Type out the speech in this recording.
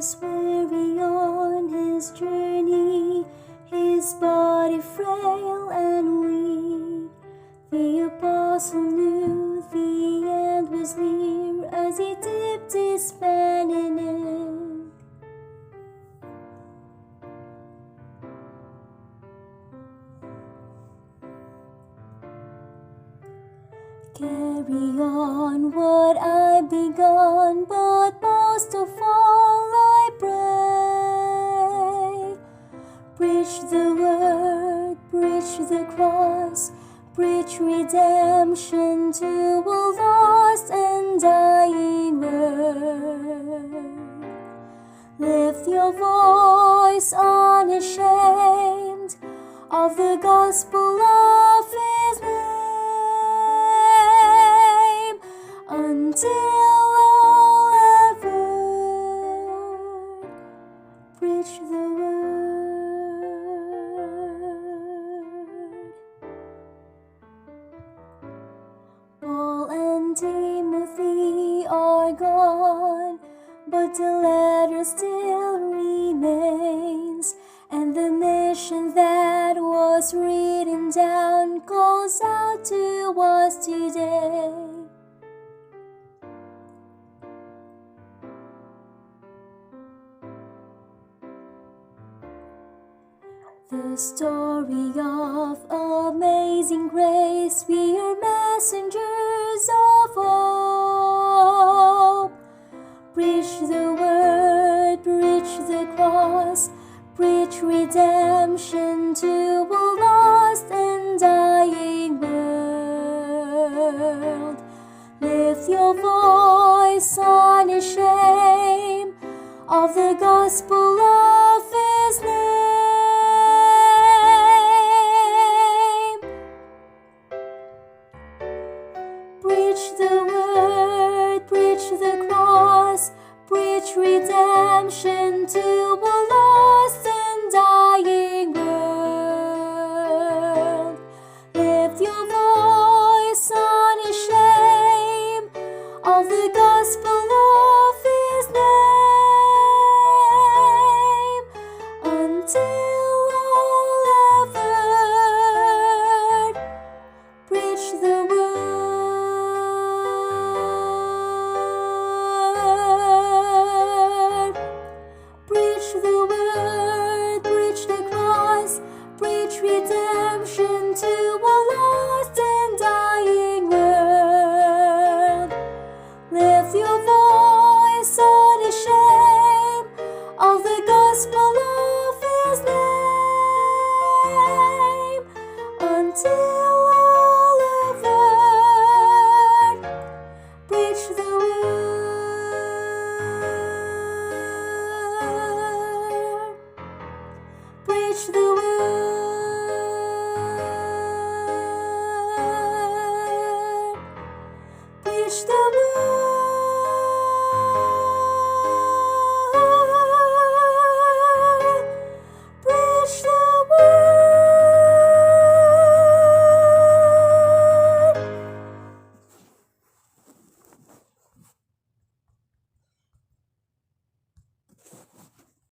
was weary on his journey, his body frail and weak. The apostle knew the end was near as he dipped his pen in it. Carry on what I've begun, but most of all I pray. Preach the word, preach the cross, preach redemption to a lost and dying world. Lift your voice unashamed of the gospel of his name, until all have heard. Preach the word. Paul and Timothy are gone, but the letter still remains, and the mission that was written down calls out to us today. The story of amazing grace, we are messengers of hope. Preach the word, preach the cross, preach redemption to a lost and dying world. Lift your voice unashamed of the gospel of